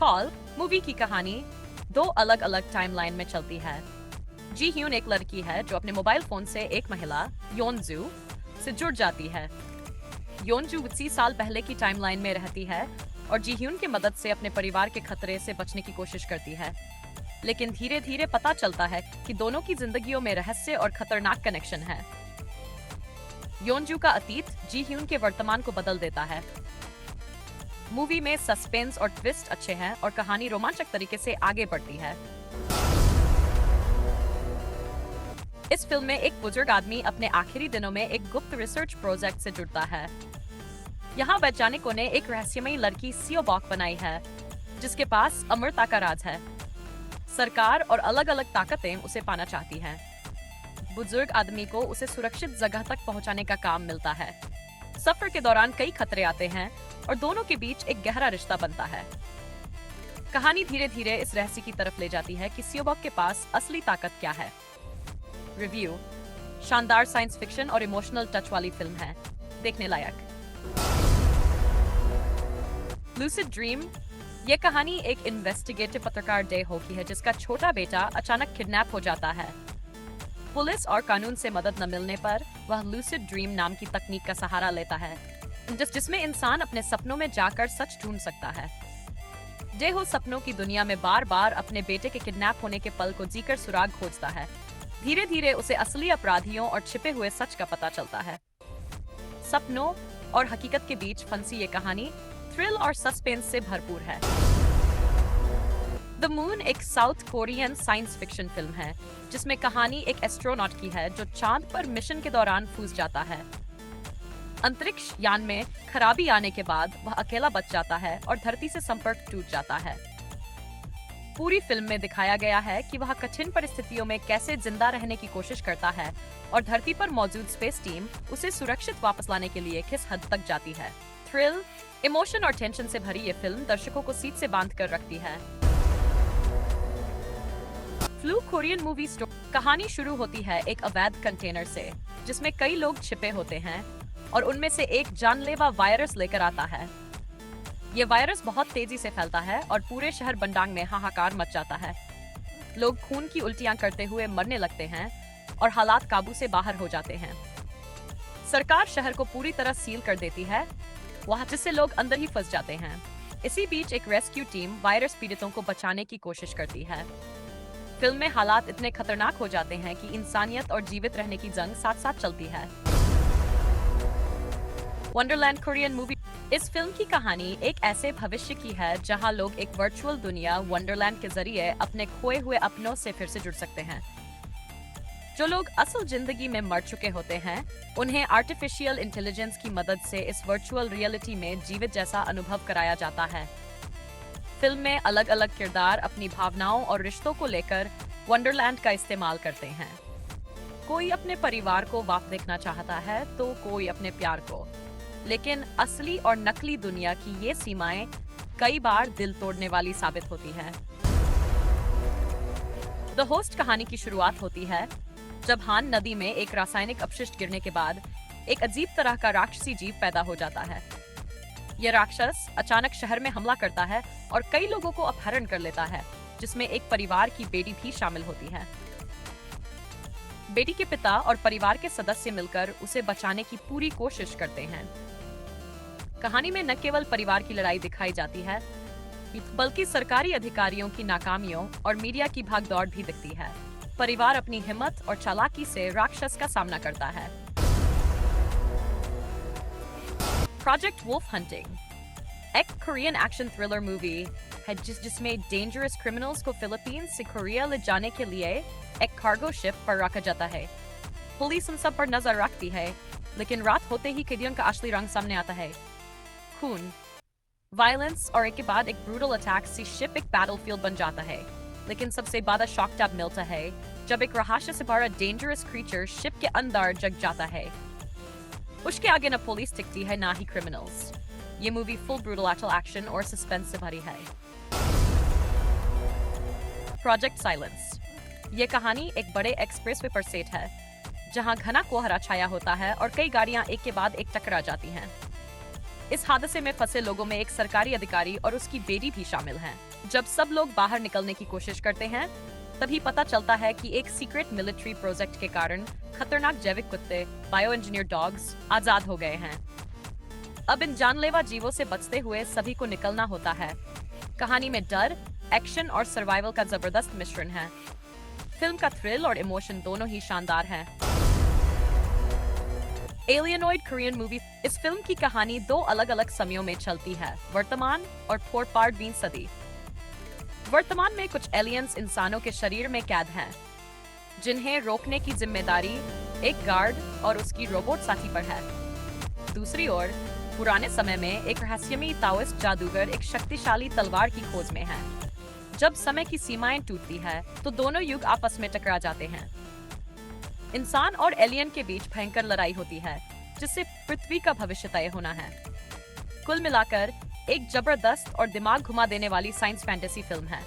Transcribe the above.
Call movie की कहानी दो अलग अलग टाइमलाइन में चलती है। जी ह्यून एक लड़की है जो अपने मोबाइल फोन से एक महिला योनजू से जुड़ जाती है। योनजू 80 साल पहले की टाइमलाइन में रहती है और जी ह्यून की मदद से अपने परिवार के खतरे से बचने की कोशिश करती है। लेकिन धीरे धीरे पता चलता है कि दोनों की जिंदगियों में रहस्य और खतरनाक कनेक्शन है। योनजू का अतीत जी ह्यून के वर्तमान को बदल देता है। मूवी में सस्पेंस और ट्विस्ट अच्छे हैं और कहानी रोमांचक तरीके से आगे बढ़ती है। इस फिल्म में एक बुजुर्ग आदमी अपने आखिरी दिनों में एक गुप्त रिसर्च प्रोजेक्ट से जुड़ता है। यहाँ वैज्ञानिकों ने एक रहस्यमयी लड़की सियोबॉक बनाई है जिसके पास अमरता का राज है। सरकार और अलग अलग ताकतें उसे पाना चाहती हैं। बुजुर्ग आदमी को उसे सुरक्षित जगह तक पहुंचाने का काम मिलता है। सफर के दौरान कई खतरे आते हैं और दोनों के बीच एक गहरा रिश्ता बनता है। कहानी धीरे धीरे इस रहस्य की तरफ ले जाती है कि सियोबॉक के पास असली ताकत क्या है। रिव्यू: शानदार साइंस फिक्शन और इमोशनल टच वाली फिल्म है, देखने लायक। लूसिड ड्रीम: यह कहानी एक इन्वेस्टिगेटिव पत्रकार डेहो की है जिसका छोटा बेटा अचानक किडनैप हो जाता है। पुलिस और कानून से मदद न मिलने पर वह लूसिड ड्रीम नाम की तकनीक का सहारा लेता है जिसमें इंसान अपने सपनों में जाकर सच ढूंढ सकता है। डेहो सपनों की दुनिया में बार बार अपने बेटे के किडनैप होने के पल को जीकर सुराग खोजता है। धीरे धीरे उसे असली अपराधियों और छिपे हुए सच का पता चलता है। सपनों और हकीकत के बीच फंसी ये कहानी थ्रिल और सस्पेंस से भरपूर है। द मून एक south Korean science fiction film है जिसमें कहानी एक एस्ट्रोनॉट की है जो चांद पर मिशन के दौरान फंस जाता है। अंतरिक्ष यान में खराबी आने के बाद वह अकेला बच जाता है और धरती से संपर्क टूट जाता है। पूरी फिल्म में दिखाया गया है कि वह कठिन परिस्थितियों में कैसे जिंदा रहने की कोशिश करता है और धरती पर मौजूद स्पेस टीम उसे सुरक्षित वापस लाने के लिए किस हद तक जाती है। थ्रिल, इमोशन और टेंशन से भरी ये फिल्म दर्शकों को सीट से बांध कर रखती है। फ्लू कोरियन मूवी स्टोरी: कहानी शुरू होती है एक अवैध कंटेनर से जिसमें कई लोग छिपे होते हैं और उनमें से एक जानलेवा वायरस लेकर आता है। ये वायरस बहुत तेजी से फैलता है और पूरे शहर बंडांग में हाहाकार मच जाता है। लोग खून की उल्टियां करते हुए मरने लगते हैं और हालात काबू से बाहर हो जाते हैं। सरकार शहर को पूरी तरह सील कर देती है, वहां जिससे लोग अंदर ही फंस जाते हैं। इसी बीच एक रेस्क्यू टीम वायरस पीड़ितों को बचाने की कोशिश करती है। फिल्म में हालात इतने खतरनाक हो जाते हैं कि इंसानियत और जीवित रहने की जंग साथ साथ चलती है। वंडरलैंड कोरियन मूवी: इस फिल्म की कहानी एक ऐसे भविष्य की है जहां लोग एक वर्चुअल दुनिया वंडरलैंड के जरिए अपने खोए हुए अपनों से फिर से जुड़ सकते हैं। जो लोग असल जिंदगी में मर चुके होते हैं उन्हें आर्टिफिशियल इंटेलिजेंस की मदद से इस वर्चुअल रियलिटी में जीवित जैसा अनुभव कराया जाता है। फिल्म में अलग अलग किरदार अपनी भावनाओं और रिश्तों को लेकर वंडरलैंड का इस्तेमाल करते हैं। कोई अपने परिवार को वापस देखना चाहता है तो कोई अपने प्यार को, लेकिन असली और नकली दुनिया की ये सीमाएं कई बार दिल तोड़ने वाली साबित होती हैं। द होस्ट कहानी की शुरुआत होती है जब हान नदी में एक रासायनिक अपशिष्ट गिरने के बाद एक अजीब तरह का राक्षसी जीव पैदा हो जाता है। यह राक्षस अचानक शहर में हमला करता है और कई लोगों को अपहरण कर लेता है, जिसमें एक परिवार की बेटी भी शामिल होती है। बेटी के पिता और परिवार के सदस्य मिलकर उसे बचाने की पूरी कोशिश करते हैं। कहानी में न केवल परिवार की लड़ाई दिखाई जाती है बल्कि सरकारी अधिकारियों की नाकामियों और मीडिया की भागदौड़ भी दिखती है। परिवार अपनी हिम्मत और चालाकी से राक्षस का सामना करता है। प्रोजेक्ट वुल्फ हंटिंग एक कोरियन एक्शन थ्रिलर मूवी है जिसमें डेंजरस क्रिमिनल्स को फिलीपींस से कोरिया ले जाने के लिए एक कार्गो शिप पर रखा जाता है। पुलिस उन सब पर नजर रखती है, लेकिन रात होते ही कैदियों का असली रंग सामने आता है। खून, वायलेंस और एक के बाद एक ब्रूटल अटैक से शिप एक बैटलफील्ड बन जाता है। लेकिन सबसे बड़ा शॉक तब मिलता है जब एक रहस्य से भरा डेंजरस क्रीचर शिप के अंदर जग जाता है। उसके आगे न पुलिस टिकती है ना ही क्रिमिनल्स। ये मूवी फुल ब्रूटल एक्शन और सस्पेंस से भरी है। प्रोजेक्ट साइलेंस: ये कहानी एक बड़े एक्सप्रेसवे पर सेट है जहां घना कोहरा छाया होता है और कई गाड़ियां एक के बाद एक टकरा जाती हैं। इस हादसे में फंसे लोगों में एक सरकारी अधिकारी और उसकी बेटी भी शामिल हैं। जब सब लोग बाहर निकलने की कोशिश करते हैं, तभी पता चलता है कि एक सीक्रेट मिलिट्री प्रोजेक्ट के कारण खतरनाक जैविक कुत्ते, बायो इंजीनियर डॉग्स, आजाद हो गए हैं। अब इन जानलेवा जीवों से बचते हुए सभी को निकलना होता है। कहानी में डर, एक्शन और सर्वाइवल का जबरदस्त मिश्रण है। फिल्म का थ्रिल और इमोशन दोनों ही शानदार हैं। एलियनॉइड कोरियन मूवी। इस फिल्म की कहानी 2 अलग-अलग समयों में चलती है, वर्तमान और फोरपार्ट 20 सदी। वर्तमान में कुछ एलियंस इंसानों के शरीर में कैद हैं, जिन्हें रोकने की जिम्मेदारी एक गार्ड और उसकी रोबोट साथी पर है। दूसरी ओर पुराने समय में एक रहस्यमयी ताओइस्ट जादूगर एक शक्तिशाली तलवार की खोज में है। जब समय की सीमाएं टूटती है, तो दोनों युग आपस में टकरा जाते हैं। इंसान और एलियन के बीच भयंकर लड़ाई होती है, जिससे पृथ्वी का भविष्य तय होना है। कुल मिलाकर एक जबरदस्त और दिमाग घुमा देने वाली साइंस फैंटेसी फिल्म है।